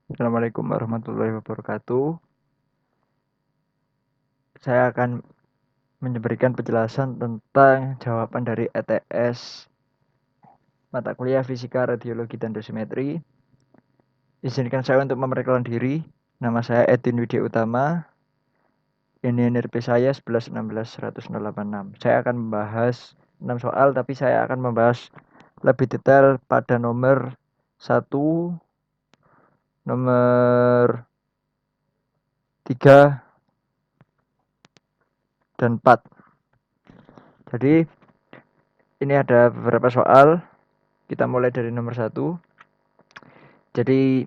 Assalamualaikum warahmatullahi wabarakatuh. Saya akan memberikan penjelasan tentang jawaban dari ETS mata kuliah Fisika, Radiologi, dan Dosimetri. Izinkan saya untuk memperkenalkan diri. Nama saya Edwin Widya Utama. Ini NRP saya 11161186. Saya akan membahas 6 soal, tapi saya akan membahas lebih detail pada nomor 1, nomor 3, dan 4. Jadi ini ada beberapa soal. Kita mulai dari nomor 1. Jadi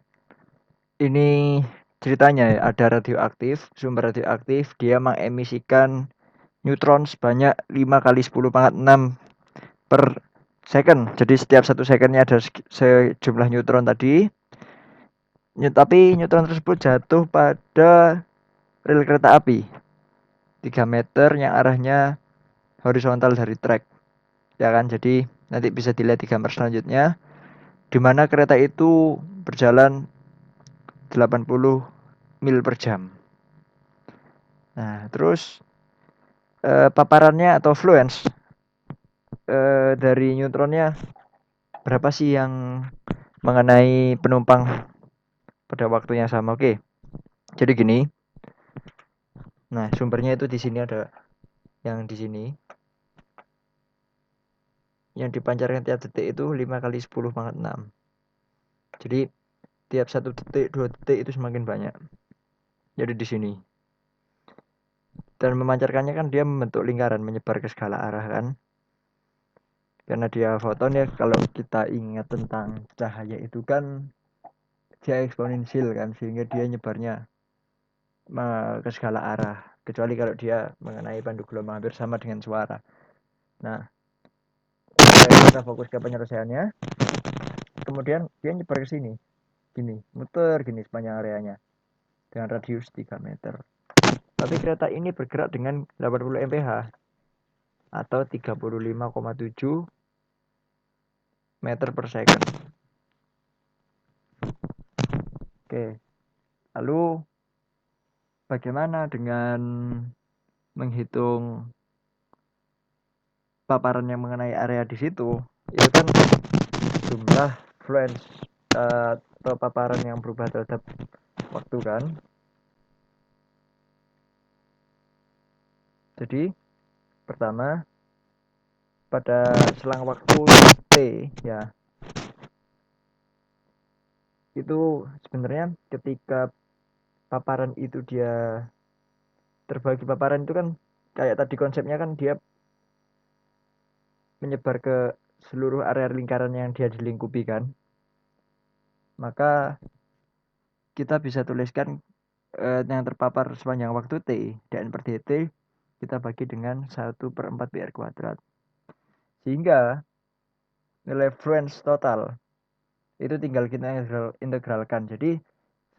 ini ceritanya ya, ada radioaktif, sumber radioaktif, dia mengemisikan neutron sebanyak 5 kali 10 pangkat 6 per second. Jadi setiap 1 secondnya ada sejumlah neutron tadi. Tapi neutron tersebut jatuh pada rel kereta api 3 meter yang arahnya horizontal dari trek. Ya kan, jadi nanti bisa dilihat di gambar selanjutnya, di mana kereta itu berjalan 80 mil per jam. Nah, terus paparannya atau fluence dari neutronnya berapa sih yang mengenai penumpang pada waktu yang sama? Oke, jadi gini. Nah, sumbernya itu di sini ada yang di sini. Yang dipancarkan tiap detik itu 5 kali 10 pangkat 6. Jadi tiap 1 detik, 2 detik itu semakin banyak. Jadi di sini. Dan memancarkannya kan dia membentuk lingkaran menyebar ke segala arah kan. Karena dia foton ya, kalau kita ingat tentang cahaya itu kan dia eksponensial kan, sehingga dia nyebarnya ke segala arah, kecuali kalau dia mengenai pandu gelombang hampir sama dengan suara. Nah, kita fokus ke penyelesaiannya. Kemudian dia nyebar ke sini, gini, muter gini sepanjang areanya dengan radius 3 meter. Tapi kereta ini bergerak dengan 80 mph atau 35,7 meter per second. Oke, lalu bagaimana dengan menghitung paparan yang mengenai area di situ? Itu kan jumlah fluence atau paparan yang berubah terhadap waktu kan. Jadi pertama, pada selang waktu T ya, itu sebenarnya ketika paparan itu dia terbagi, paparan itu kan kayak tadi konsepnya kan dia menyebar ke seluruh area lingkaran yang dia dilingkupi kan. Maka kita bisa tuliskan yang terpapar sepanjang waktu T, dN per dt, kita bagi dengan 1/4 πr kuadrat. Sehingga nilai fluence total itu tinggal kita integralkan. Jadi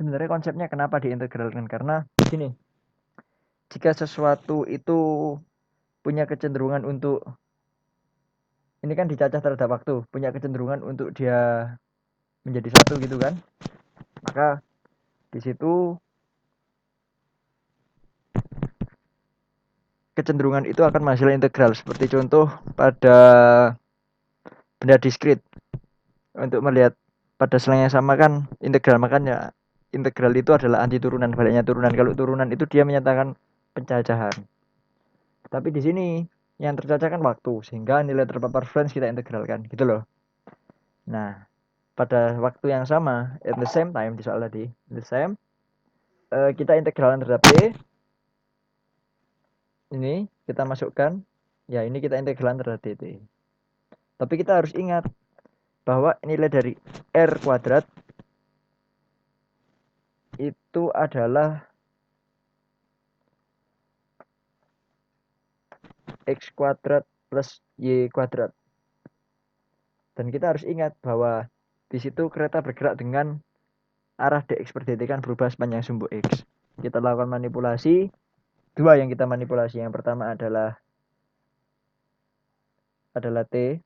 sebenarnya konsepnya kenapa diintegralkan? Karena gini, jika sesuatu itu punya kecenderungan untuk, ini kan dicacah terhadap waktu, punya kecenderungan untuk dia menjadi satu gitu kan, maka di situ kecenderungan itu akan menghasilkan integral. Seperti contoh pada benda diskrit, untuk melihat pada selang yang sama kan integral, makanya integral itu adalah anti turunan, baliknya turunan. Kalau turunan itu dia menyatakan pencacahan. Tapi di sini yang tercacah kan waktu, sehingga nilai terpapar fluence kita integralkan gitu loh. Nah, pada waktu yang sama, at the same time, di soal tadi, the same, kita integralan terhadap T. Ini kita masukkan, ya ini kita integralan terhadap dt. Tapi kita harus ingat bahwa nilai dari R kuadrat itu adalah X kuadrat plus Y kuadrat. Dan kita harus ingat bahwa di situ kereta bergerak dengan arah dx per dt kan berubah sepanjang sumbu X. Kita lakukan manipulasi, dua yang kita manipulasi. Yang pertama adalah T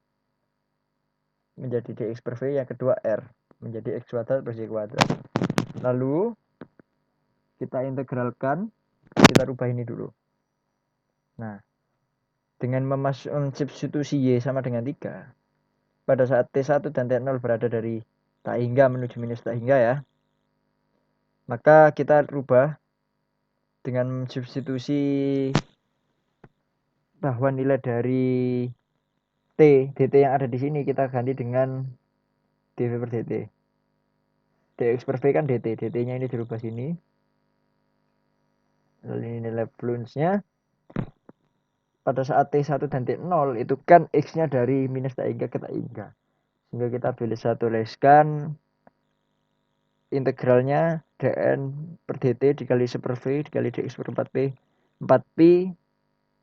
menjadi dx per v, yang kedua R menjadi X kuadrat plus Y kuadrat. Lalu kita integralkan, kita rubah ini dulu. Nah, dengan substitusi Y sama dengan 3, pada saat T1 dan T0 berada dari tak hingga menuju minus tak hingga ya, maka kita rubah dengan substitusi bahwa nilai dari dt yang ada di sini kita ganti dengan dv per dt. dx per v kan dt, dt-nya ini dirubah sini. Lalu ini nilai fluence-nya. Pada saat T1 dan T0 itu kan X-nya dari minus tak hingga ke tak hingga. Sehingga kita bisa tuliskan integralnya dn per dt dikali 1 per v dikali dx per 4p 4pi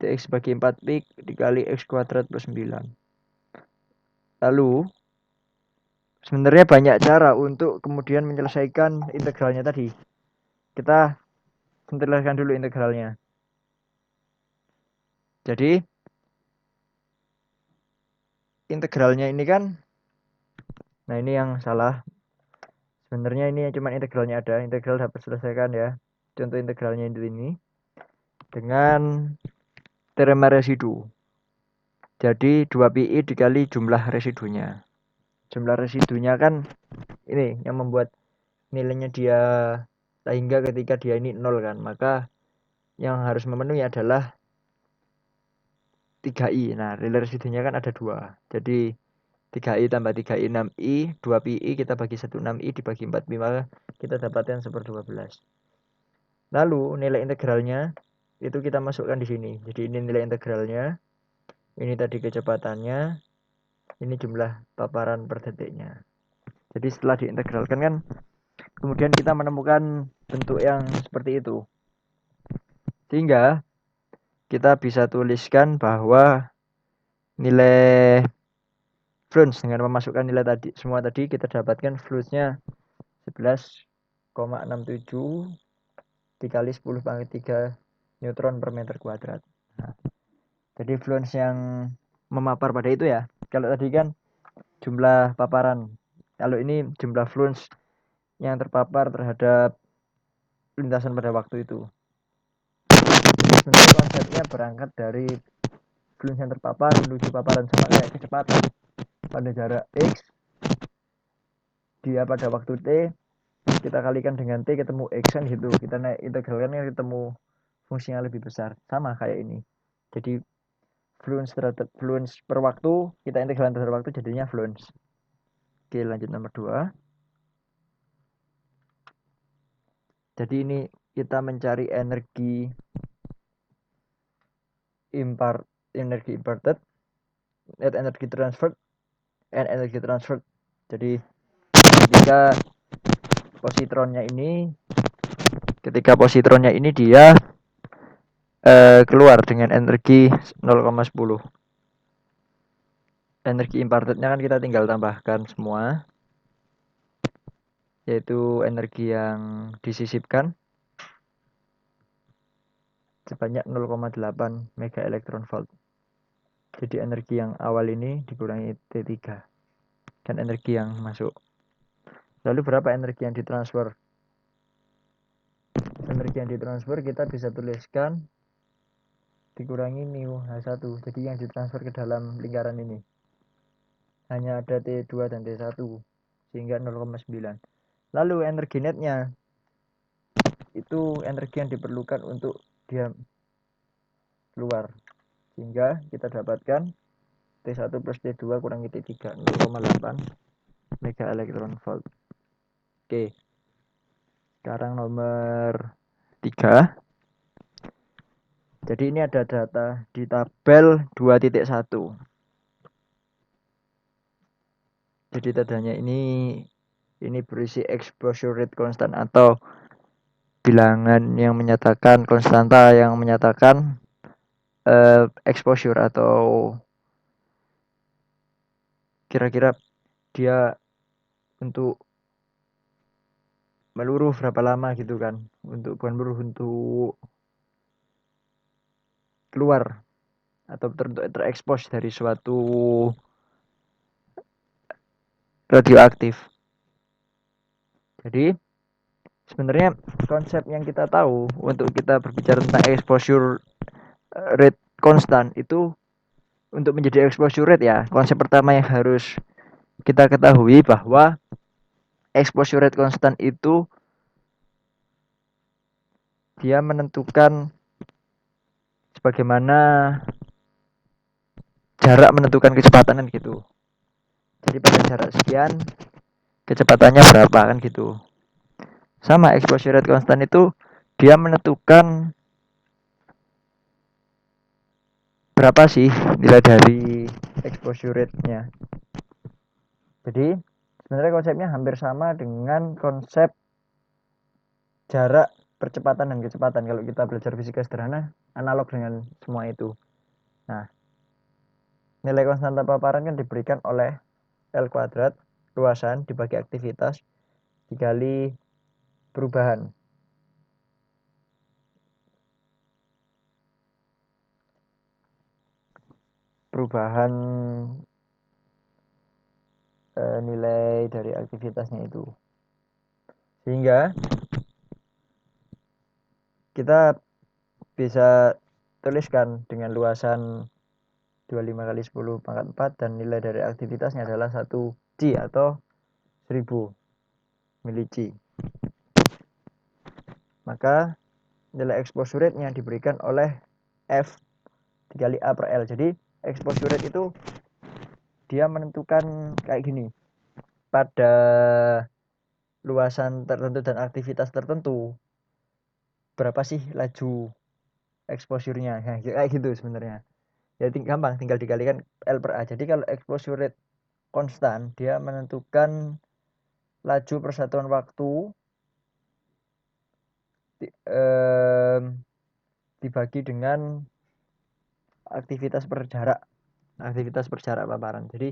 dx bagi 4pi dikali x kuadrat plus 9. Lalu sebenarnya banyak cara untuk kemudian menyelesaikan integralnya tadi. Kita sentilkan dulu integralnya. Jadi integralnya ini kan, nah ini yang salah. Sebenarnya ini cuma integralnya ada, integral dapat selesaikan ya. Contoh integralnya ini dengan teorema residu. Jadi 2pi dikali jumlah residunya. Jumlah residunya kan ini yang membuat nilainya dia sehingga ketika dia ini 0 kan, maka yang harus memenuhi adalah 3i. Nah, nilai residunya kan ada 2. Jadi 3i tambah 3i 6i, 2pi kita bagi 1 6i dibagi 4pi, maka kita dapatkan 1/12. Lalu nilai integralnya itu kita masukkan di sini. Jadi ini nilai integralnya, ini tadi kecepatannya, ini jumlah paparan per detiknya. Jadi setelah diintegralkan kan kemudian kita menemukan bentuk yang seperti itu. Sehingga kita bisa tuliskan bahwa nilai fluence dengan memasukkan nilai tadi semua tadi kita dapatkan fluence-nya 11,67 dikali 10⁻³ neutron per meter kuadrat. Nah, jadi fluence yang memapar pada itu ya. Kalau tadi kan jumlah paparan. Kalau ini jumlah fluence yang terpapar terhadap lintasan pada waktu itu. Jadi sebenarnya konsepnya berangkat dari fluence yang terpapar menuju paparan, sama kayak kecepatan. Pada jarak X, dia pada waktu T, kita kalikan dengan T ketemu X kan gitu. Kita naik integralkan kan ketemu fungsinya lebih besar. Sama kayak ini. Jadi fluence terhadap fluence per waktu, kita integralan terhadap waktu jadinya fluence. Oke, lanjut nomor 2. Jadi ini kita mencari energi imparted, net energy transferred, and energy transferred. Jadi ketika positronnya ini dia keluar dengan energi 0,10. Energi impartednya kan kita tinggal tambahkan semua, yaitu energi yang disisipkan sebanyak 0,8 mega elektron volt. Jadi energi yang awal ini dikurangi T3 dan energi yang masuk. Lalu berapa energi yang ditransfer? Energi yang ditransfer kita bisa tuliskan dikurangi mu H1. Jadi yang ditransfer ke dalam lingkaran ini hanya ada T2 dan T1 sehingga 0,9. Lalu energi netnya itu energi yang diperlukan untuk dia keluar, sehingga kita dapatkan T1 plus T2 kurangi T3 0,8 mega elektron volt. Oke, sekarang nomor 3. Jadi ini ada data di tabel 2.1. Jadi datanya ini berisi exposure rate constant atau bilangan yang menyatakan konstanta yang menyatakan exposure atau kira-kira dia untuk meluruh berapa lama gitu kan, untuk bukan meluruh, untuk keluar atau terekspos dari suatu radioaktif. Jadi sebenarnya konsep yang kita tahu untuk kita berbicara tentang exposure rate konstan itu, untuk menjadi exposure rate ya, konsep pertama yang harus kita ketahui bahwa exposure rate konstan itu dia menentukan sebagaimana jarak menentukan kecepatan kan gitu. Jadi pada jarak sekian kecepatannya berapa kan gitu. Sama exposure rate konstan itu dia menentukan berapa sih nilai dari exposure rate-nya. Jadi sebenarnya konsepnya hampir sama dengan konsep jarak percepatan dan kecepatan. Kalau kita belajar fisika sederhana, analog dengan semua itu. Nah, nilai konstanta paparan kan diberikan oleh L kuadrat, luasan dibagi aktivitas dikali perubahan. Perubahan nilai dari aktivitasnya itu. Sehingga kita bisa tuliskan dengan luasan 25 kali 10 pangkat 4 dan nilai dari aktivitasnya adalah 1 G atau 1000 milici. Maka nilai exposure rate-nya diberikan oleh F dikali A per L. Jadi exposure rate itu dia menentukan kayak gini. Pada luasan tertentu dan aktivitas tertentu, berapa sih laju exposure-nya. Nah, kayak gitu sebenarnya. Ya gampang, tinggal dikalikan L per A. Jadi kalau exposure rate konstan, dia menentukan laju persatuan waktu dibagi dengan aktivitas per jarak paparan. Jadi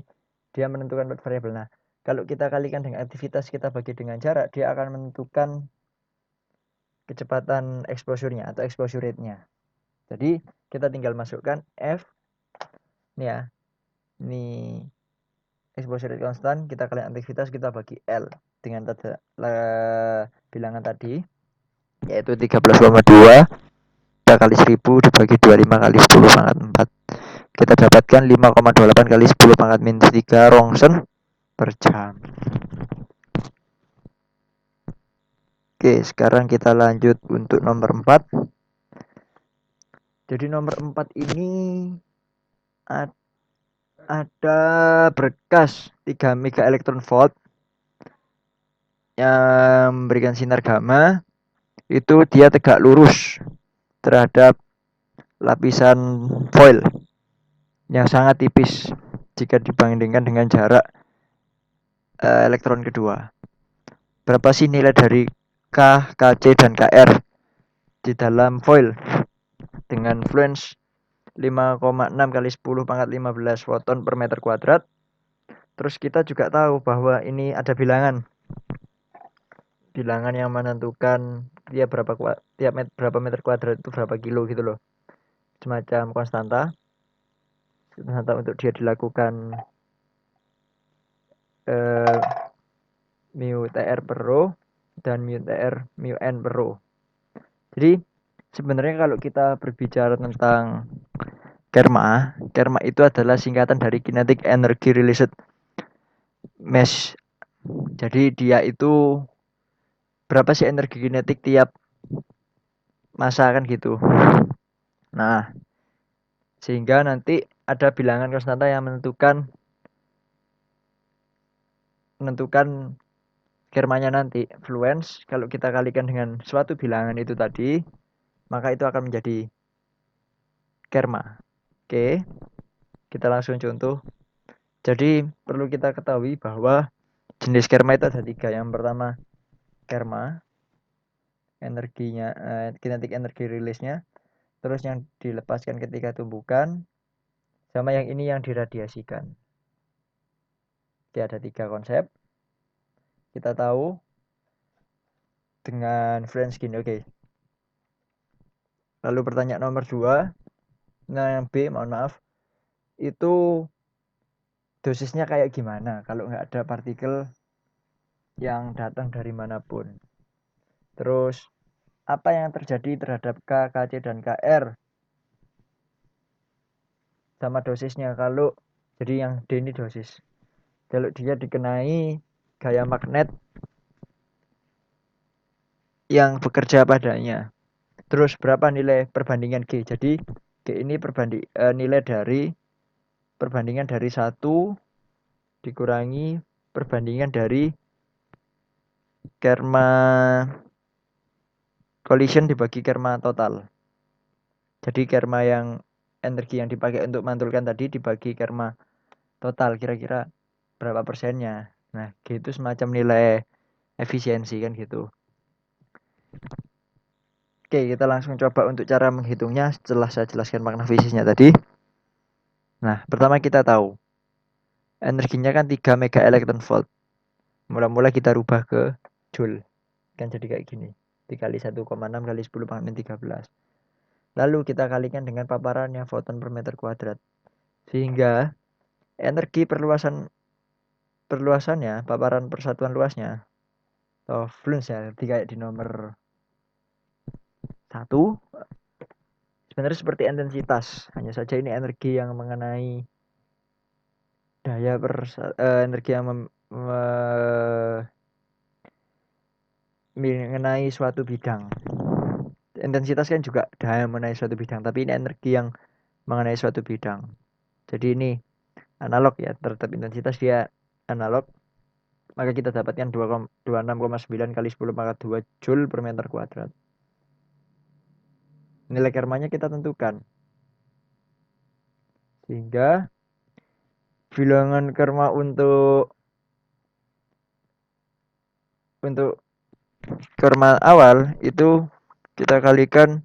dia menentukan variabel. Nah, kalau kita kalikan dengan aktivitas, kita bagi dengan jarak, dia akan menentukan kecepatan exposure-nya atau exposure rate-nya. Jadi kita tinggal masukkan F ini ya. Ini exposure rate konstan, kita kalikan aktivitas, kita bagi L dengan bilangan tadi, yaitu 13,2 kali 1000 dibagi 25 kali 10 pangkat 4. Kita dapatkan 5,28 kali 10 pangkat minus 3 rongsen per jam. Oke, sekarang kita lanjut untuk nomor 4. Jadi nomor 4 ini ada berkas 3 mega elektron volt yang memberikan sinar gamma. Itu dia tegak lurus terhadap lapisan foil yang sangat tipis jika dibandingkan dengan jarak elektron kedua. Berapa sih nilai dari K, KC, dan KR di dalam foil dengan fluence 5,6 kali 10 pangkat 15 foton per meter kuadrat. Terus kita juga tahu bahwa ini ada bilangan yang menentukan dia berapa meter kuadrat itu berapa kilo gitu loh, semacam konstanta untuk dia dilakukan mu tr per rho dan mu n per rho. Jadi sebenarnya kalau kita berbicara tentang kerma itu adalah singkatan dari kinetic energy released mass. Jadi dia itu berapa sih energi kinetik tiap massa kan gitu. Nah, sehingga nanti ada bilangan konstanta yang menentukan kermanya nanti. Fluence kalau kita kalikan dengan suatu bilangan itu tadi, maka itu akan menjadi kerma. Oke, kita langsung contoh. Jadi perlu kita ketahui bahwa jenis kerma itu ada 3. Yang pertama kerma, energinya kinetic energy release-nya, terus yang dilepaskan ketika tumbukan, sama yang ini yang diradiasikan. Oke, ada 3 konsep. Kita tahu dengan French gini. Oke. Lalu pertanyaan nomor 2, nah yang B, mohon maaf, itu dosisnya kayak gimana kalau nggak ada partikel yang datang dari manapun. Terus apa yang terjadi terhadap K, Kc, dan Kr sama dosisnya. Kalau jadi yang D ini dosis, kalau dia dikenai gaya magnet yang bekerja padanya. Terus berapa nilai perbandingan G? Jadi G ini nilai dari perbandingan dari 1 dikurangi perbandingan dari kerma collision dibagi kerma total. Jadi kerma yang energi yang dipakai untuk mantulkan tadi dibagi kerma total, kira-kira berapa persennya. Nah, gitu semacam nilai efisiensi kan gitu. Oke, kita langsung coba untuk cara menghitungnya setelah saya jelaskan makna fisiknya tadi. Nah, pertama kita tahu energinya kan 3 mega electron volt. Mula-mula kita rubah ke joule. Kan jadi kayak gini. Dikali 1,6 kali 10 pangkat 13. Lalu kita kalikan dengan paparannya foton per meter kuadrat. Sehingga energi perluasannya, paparan persatuan luasnya, atau flux ya, kayak di nomor 1, sebenarnya seperti intensitas. Hanya saja ini energi yang mengenai daya energi yang mengenai suatu bidang. Intensitas kan juga daya mengenai suatu bidang, tapi ini energi yang mengenai suatu bidang. Jadi ini analog ya, terhadap intensitas dia analog. Maka kita dapatkan 26,9 kali 10 pangkat 2 joule per meter kuadrat. Nilai kermanya kita tentukan. Sehingga bilangan kerma untuk kerma awal itu kita kalikan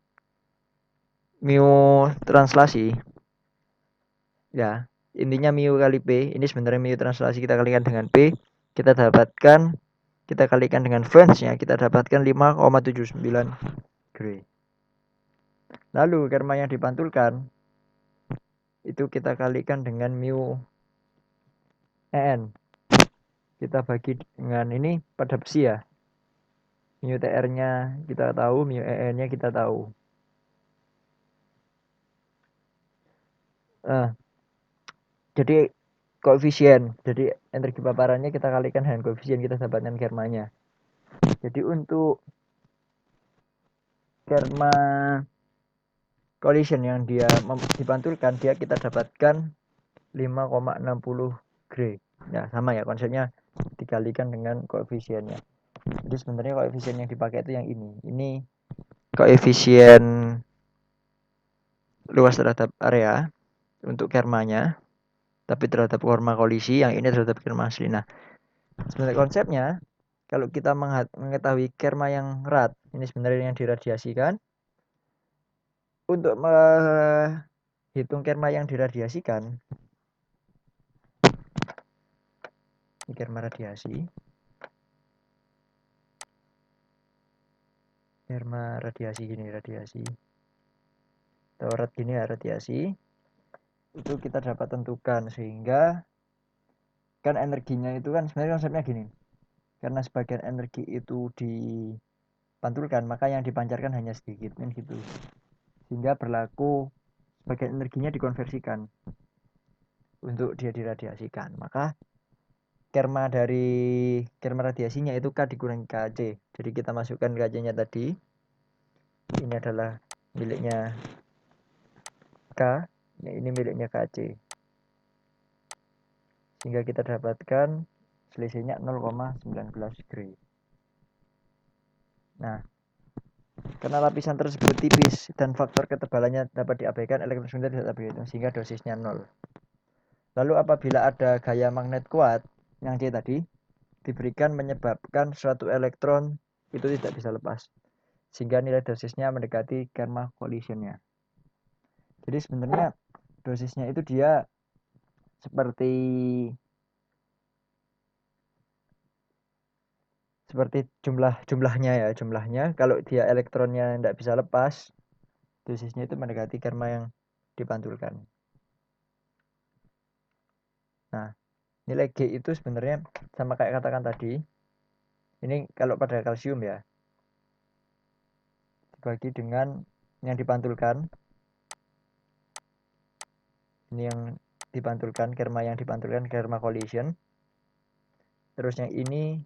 mu translasi. Ya, intinya mu kali P, ini sebenarnya mu translasi kita kalikan dengan P, kita kalikan dengan Fans-nya, kita dapatkan 5,79 Gray. Lalu kerma yang dipantulkan itu kita kalikan dengan mu En. Kita bagi dengan ini pada besi ya. Mu TR-nya kita tahu, mu En-nya kita tahu. Nah, jadi koefisien, jadi energi paparannya kita kalikan dengan koefisien, kita dapatkan kermanya. Jadi untuk kerma collision yang dia dipantulkan, dia kita dapatkan 5,60 Gray. Ya sama ya, konsepnya dikalikan dengan koefisiennya. Jadi sebenarnya koefisien yang dipakai itu yang ini. Ini koefisien luas terhadap area untuk kermanya, tapi terhadap kerma kolisi, yang ini terhadap kerma asli. Nah, sebenarnya konsepnya kalau kita mengetahui kerma yang rat, ini sebenarnya yang diradiasikan, untuk menghitung kerma yang diradiasikan, ini kerma radiasi, kerma radiasi gini, radiasi atau rat gini ya, radiasi, itu kita dapat tentukan. Sehingga kan energinya itu kan sebenarnya konsepnya gini, karena sebagian energi itu dipantulkan, maka yang dipancarkan hanya sedikit kan gitu, sehingga berlaku sebagian energinya dikonversikan untuk dia diradiasikan. Maka kerma radiasinya itu K dikurangi Kc. Jadi kita masukkan Kc nya tadi, ini adalah miliknya K, ini miliknya Kc, sehingga kita dapatkan selisihnya 0,19 Gray. Nah, karena lapisan tersebut tipis dan faktor ketebalannya dapat diabaikan, elektron sebentar tidak dapat dihitung, sehingga dosisnya 0. Lalu apabila ada gaya magnet kuat yang C tadi diberikan menyebabkan suatu elektron itu tidak bisa lepas, sehingga nilai dosisnya mendekati kerma collisionnya. Jadi sebenarnya dosisnya itu dia seperti jumlahnya ya, kalau dia elektronnya tidak bisa lepas, dosisnya itu mendekati kerma yang dipantulkan. Nah, nilai G itu sebenarnya sama kayak katakan tadi, ini kalau pada kalsium ya, bagi dengan yang dipantulkan. Ini yang dipantulkan, kerma yang dipantulkan, kerma collision. Terus yang ini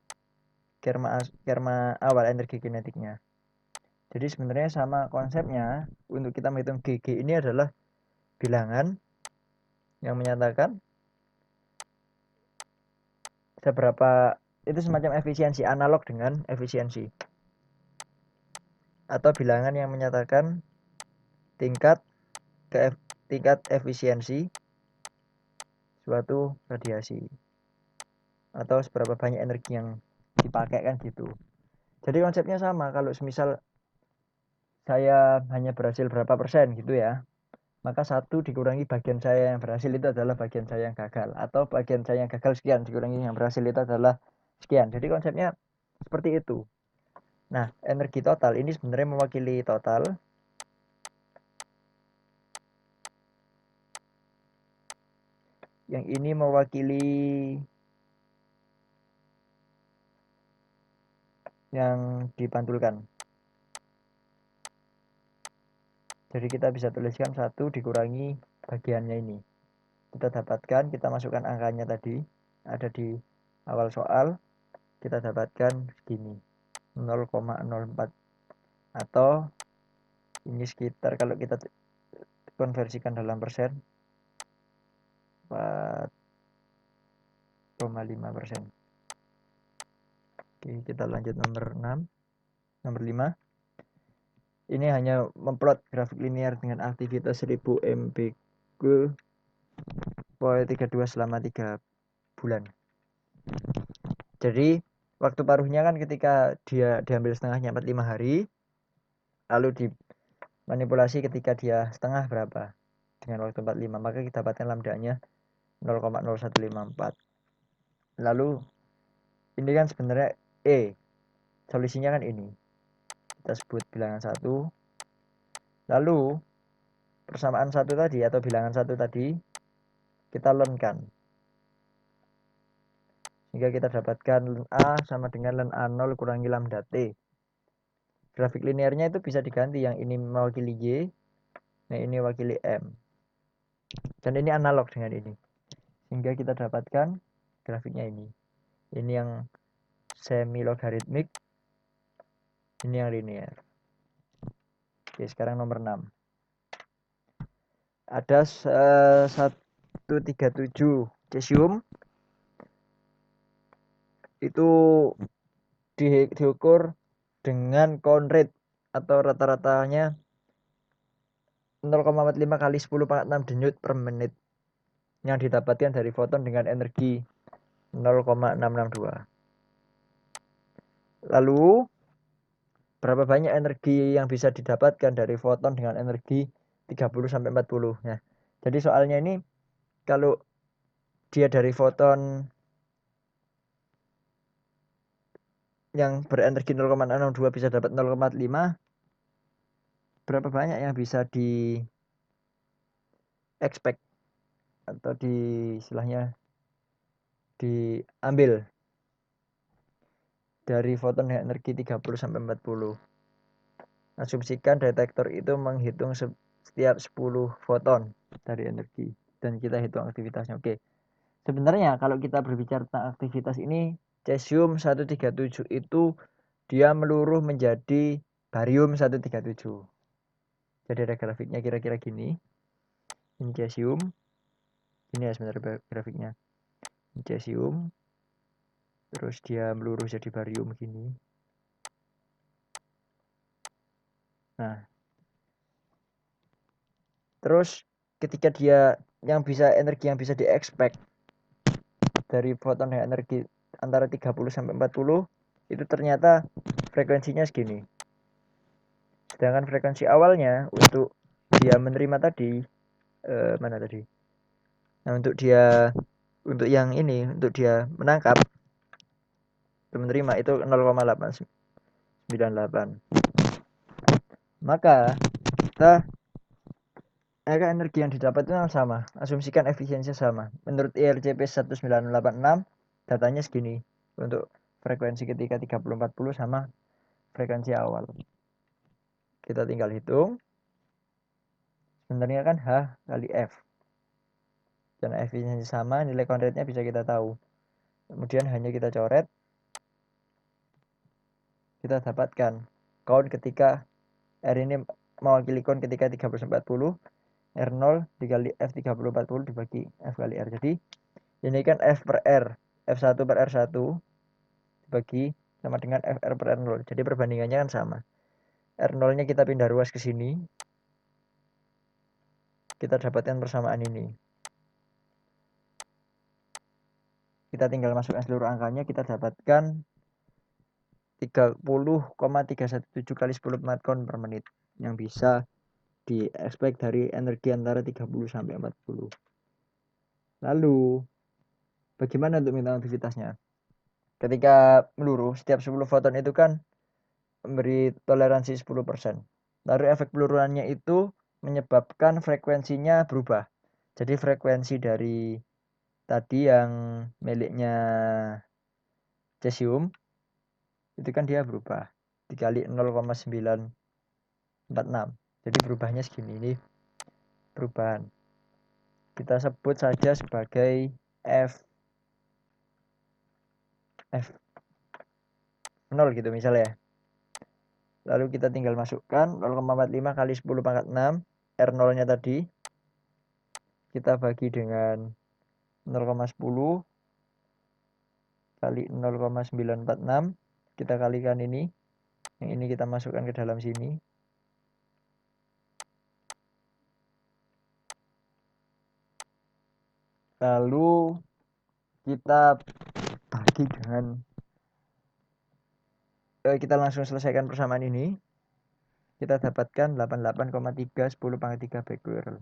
kerma awal energi kinetiknya. Jadi sebenarnya sama konsepnya. Untuk kita menghitung GG ini adalah bilangan yang menyatakan seberapa, itu semacam efisiensi, analog dengan efisiensi, atau bilangan yang menyatakan tingkat efisiensi suatu radiasi, atau seberapa banyak energi yang dipakai, kan gitu. Jadi konsepnya sama. Kalau semisal saya hanya berhasil berapa persen gitu ya, maka 1 dikurangi bagian saya yang berhasil itu adalah bagian saya yang gagal, atau bagian saya yang gagal sekian dikurangi yang berhasil itu adalah sekian. Jadi konsepnya seperti itu. Nah, energi total ini sebenarnya mewakili total. Yang ini mewakili yang dipantulkan. Jadi kita bisa tuliskan 1 dikurangi bagiannya ini. Kita dapatkan, kita masukkan angkanya tadi, ada di awal soal, kita dapatkan segini, 0,04. Atau ini sekitar, kalau kita konversikan dalam persen, 4,5%. Oke, kita lanjut nomor 6. Nomor 5. Ini hanya memplot grafik linear dengan aktivitas 1000 MBQ 32 selama 3 bulan. Jadi waktu paruhnya kan ketika dia diambil setengahnya 45 hari, lalu dimanipulasi ketika dia setengah berapa dengan waktu 45, maka kita dapatkan lambdanya 0,0154. Lalu ini kan sebenarnya solusinya kan ini, kita sebut bilangan 1. Lalu persamaan 1 tadi atau bilangan 1 tadi kita ln-kan, sehingga kita dapatkan ln A sama dengan ln A0 kurangi lambda T. Grafik linearnya itu bisa diganti, yang ini mewakili Y, yang ini mewakili M, dan ini analog dengan ini, sehingga kita dapatkan grafiknya ini yang semi logaritmik, ini yang linear. Oke, sekarang nomor 6. Ada 137 cesium itu diukur dengan count rate atau rata-ratanya 0,45 kali 10⁻⁶ denyut per menit, yang didapatkan dari foton dengan energi 0,662. Lalu berapa banyak energi yang bisa didapatkan dari foton dengan energi 30-40. Nah, jadi soalnya ini kalau dia dari foton yang berenergi 0,662 bisa dapat 0,5, berapa banyak yang bisa di expect atau istilahnya diambil dari foton dengan energi 30-40. Asumsikan detektor itu menghitung setiap 10 foton dari energi, dan kita hitung aktivitasnya. Oke. Sebenarnya kalau kita berbicara tentang aktivitas ini, cesium 137 itu dia meluruh menjadi barium 137. Jadi ada grafiknya kira-kira gini. Ini cesium. Ini ya sebenarnya grafiknya. Ini cesium. Terus dia meluruh jadi barium gini. Nah, terus ketika dia energi yang bisa di-expect dari foton dengan energi antara 30-40, itu ternyata frekuensinya segini. Sedangkan frekuensi awalnya untuk dia menerima tadi, mana tadi? Nah, untuk yang ini, untuk dia menangkap atau menerima itu 0,898. Maka kita energi yang didapat itu sama. Asumsikan efisiensinya sama. Menurut IRCP 1986, datanya segini untuk frekuensi ketika 30-40 sama frekuensi awal. Kita tinggal hitung. Sebenarnya kan H kali F. Dan efisiensi sama, nilai konretnya bisa kita tahu. Kemudian hanya kita coret. Kita dapatkan count ketika R ini mewakili count ketika 30-40. R0 dikali F 30-40 dibagi F kali R. Jadi ini kan F per R. F1 per R1 dibagi sama dengan FR per R0. Jadi perbandingannya kan sama. R0 nya kita pindah ruas ke sini. Kita dapatkan persamaan ini. Kita tinggal masukkan seluruh angkanya. Kita dapatkan 30,317 kali 10 knot per menit. Yang bisa di-expect dari energi antara 30 sampai 40. Lalu, bagaimana untuk minta aktivitasnya? Ketika meluruh, setiap 10 foton itu kan memberi toleransi 10%. Lalu efek peluruannya itu menyebabkan frekuensinya berubah. Jadi frekuensi dari tadi yang miliknya cesium itu kan dia berubah dikali 0,946. Jadi berubahnya segini, ini perubahan. Kita sebut saja sebagai F 0 gitu misalnya. Lalu kita tinggal masukkan 0,45 kali 10 pangkat 6 R0 nya tadi kita bagi dengan 0,10 kali 0,946. Kita kalikan ini. Yang ini kita masukkan ke dalam sini. Lalu kita bagi dengan kita langsung selesaikan persamaan ini. Kita dapatkan 88,3 10 pangkat 3 becquerel.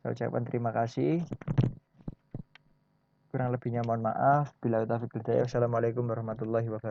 Saya ucapkan terima kasih. Kurang lebihnya mohon maaf. Bila taufiq hidayah. Wassalamualaikum warahmatullahi wabarakatuh.